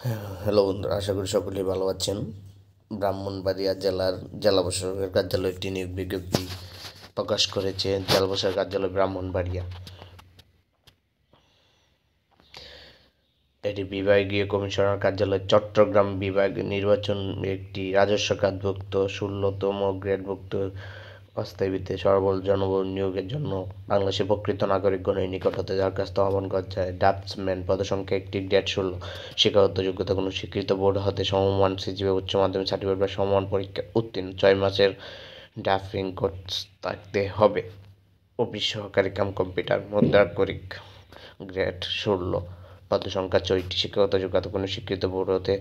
Hello বন্ধুরা, আশা করি সকলেই ভালো আছেন। ব্রাহ্মণবাড়িয়া জেলার জেলা প্রশাসকের কার্যালয় একটি নিয়োগ বিজ্ঞপ্তি প্রকাশ করেছে। জেলা প্রশাসক কার্যালয় ব্রাহ্মণবাড়িয়া। এটি বিভাগীয় কমিশনার কার্যালয় চট্টগ্রাম বিভাগ নির্বাচন একটি রাজস্ব খাতভুক্ত ১৬তম গ্রেডভুক্ত অস্থায়ী ভিত্তিতে সরবরাহ জনবল নিয়োগের জন্য বাংলাদেশের প্রকৃত নাগরিকগণের নিকট হতে দরখাস্ত আহ্বান করা যায়। ড্রাফটসম্যান পদসংখ্যা একটি, গ্রেড ১৬। শিক্ষাগত যোগ্যতা কোনো স্বীকৃত বোর্ড হতে সমমান সিজিপিএ উচ্চ মাধ্যমিক সার্টিফিকেট বা সমমান পরীক্ষা উত্তীর্ণ ৬ মাসের ড্রাফটিং কোর্স থাকতে হবে। অফিস সহকারী কাম কম্পিউটার মুদ্রাক্ষরিক, গ্রেড ১৬। পদসংখ্যা ৬টি। শিক্ষাগত যোগ্যতা কোনো স্বীকৃত বোর্ড হতে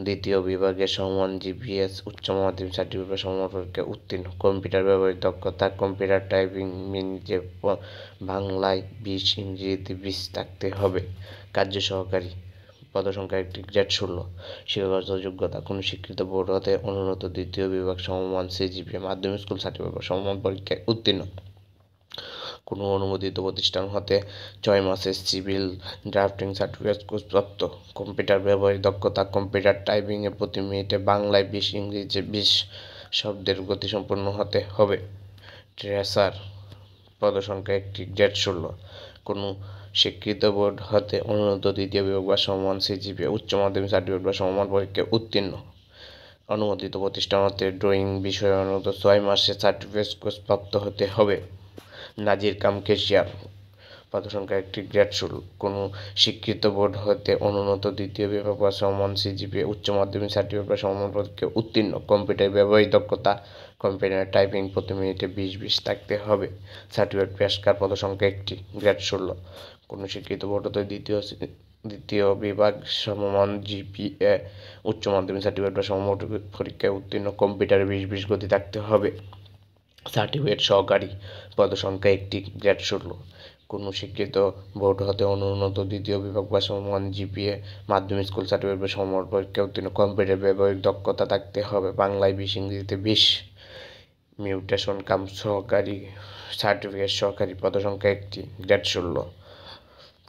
দ্বিতীয় বিভাগের সমমান জিপিএস উচ্চ মাধ্যমিক সার্টিফিকেট বা সমমান পরীক্ষা উত্তীর্ণ। কম্পিউটার ব্যবহারিক দক্ষতা কম্পিউটার টাইপিং মিনিটে বাংলায় ২০, ইংরেজিতে ২০ থাকতে হবে। কার্য সহকারী পদসংখ্যা একটি, গ্রেড ১৬। শিক্ষাগত যোগ্যতা কোনো স্বীকৃত বোর্ড হতে অনুন্নত দ্বিতীয় বিভাগ সমমান সিজিপিএ মাধ্যমিক স্কুল সার্টিফিকেট বা সমমান পরীক্ষায় উত্তীর্ণ। কোনো অনুমোদিত প্রতিষ্ঠান হতে ৬ মাসের সিভিল ড্রাফটিং সার্টিফিকেট কোর্সপ্রাপ্ত। কম্পিউটার ব্যবহারিক দক্ষতা কম্পিউটার টাইপিংয়ে প্রতি মিনিটে বাংলায় ২০, ইংরেজিতে ২০ শব্দের গতিসম্পন্ন হতে হবে। ট্রেসার পদসংখ্যা একটি, গ্রেড ১৬। কোনো স্বীকৃত বোর্ড হতে অনুন্নত দ্বিতীয় বিভাগ বা সমমান সিজিপিএ উচ্চ মাধ্যমিক সার্টিফিকেট বা সমমান পরীক্ষায় উত্তীর্ণ। অনুমোদিত প্রতিষ্ঠান হতে ড্রয়িং বিষয়ে অনুন্নত ৬ মাসের সার্টিফিকেট কোর্স প্রাপ্ত হতে হবে। নাজির কাম ক্যাশিয়ার পদসংখ্যা একটি, গ্রেড ১৬। কোনো স্বীকৃত বোর্ড হতে অনুন্নত দ্বিতীয় বিভাগ বা সমমান সিজিপিএ উচ্চ মাধ্যমিক সার্টিফিকেট বা সমমান পরীক্ষায় উত্তীর্ণ। কম্পিউটার ব্যবহারিক দক্ষতা কম্পিউটার টাইপিং প্রতি মিনিটে ২০ থাকতে হবে। সার্টিফিকেট পেশকার পদসংখ্যা একটি, গ্রেড ১৬। কোনো স্বীকৃত বোর্ড হতে দ্বিতীয় বিভাগ সমমান জিপিএ উচ্চ মাধ্যমিক সার্টিফিকেট বা সমমান পরীক্ষায় উত্তীর্ণ। কম্পিউটারে ২০ গতি থাকতে হবে। সার্টিফিকেট সহকারী পদসংখ্যা একটি, গ্রেড ১৬। কোনো স্বীকৃত বোর্ড হতে অনুন্নত দ্বিতীয় বিভাগ বা সমমান জিপিএ মাধ্যমিক স্কুল সার্টিফিকেট বা সমমান পরীক্ষায় উত্তীর্ণ। কম্পিউটার ব্যবহারিক দক্ষতা থাকতে হবে বাংলায় ২০, ইংরেজিতে ২০। মিউটেশন কাম সহকারী সার্টিফিকেট সহকারী পদসংখ্যা একটি, গ্রেড ১৬।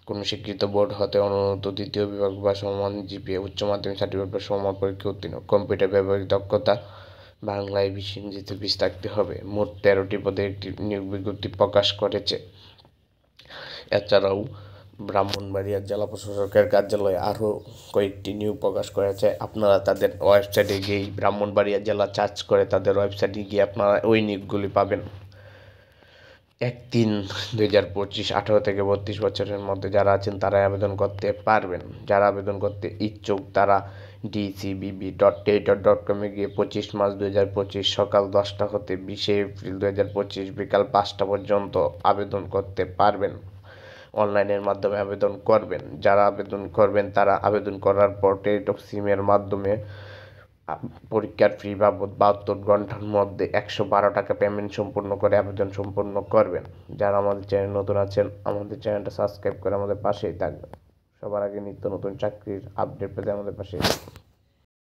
কোনো স্বীকৃত বোর্ড হতে অনুন্নত দ্বিতীয় বিভাগ বা সমমান জিপিএ উচ্চ মাধ্যমিক সার্টিফিকেট বা সমমান পরীক্ষায় উত্তীর্ণ। কম্পিউটার ব্যবহারিক দক্ষতা বাংলায় ২০, ইংরেজিতে ২০ থাকতে হবে। মোট ১৩টি পদে একটি নিয়োগ বিজ্ঞপ্তি প্রকাশ করেছে। এছাড়াও ব্রাহ্মণবাড়িয়া জেলা প্রশাসকের কার্যালয়ে আরও কয়েকটি নিয়োগ প্রকাশ করেছে। আপনারা তাদের ওয়েবসাইটে গিয়েই ব্রাহ্মণবাড়িয়া জেলা সার্চ করে তাদের ওয়েবসাইটে গিয়ে আপনারা ওই নিয়োগগুলি পাবেন। ১/৩/২০২৫ ১৮ থেকে ৩২ বছরের মধ্যে যারা আছেন তারাই আবেদন করতে পারবেন। যারা আবেদন করতে ইচ্ছুক তারা dcbb.টেলিটক.com গিয়ে ২৫/মার্চ/২০২৫ সকাল ১০টা হতে ২০শে এপ্রিল/২০২৫ বিকাল ৫টা পর্যন্ত আবেদন করতে পারবেন। অনলাইনের মাধ্যমে আবেদন করবেন। যারা আবেদন করবেন তারা আবেদন করার পর টেলিটক সিমের মাধ্যমে পরীক্ষার ফি বাবদ ৭২ ঘন্টার মধ্যে ১১২ টাকা পেমেন্ট সম্পূর্ণ করে আবেদন সম্পূর্ণ করবেন। যারা আমাদের চ্যানেল নতুন আছেন আমাদের চ্যানেলটা সাবস্ক্রাইব করে আমাদের পাশেই থাকবেন। সবার আগে নিত্য নতুন চাকরির আপডেট পেতে আমাদের পাশেই থাকবেন।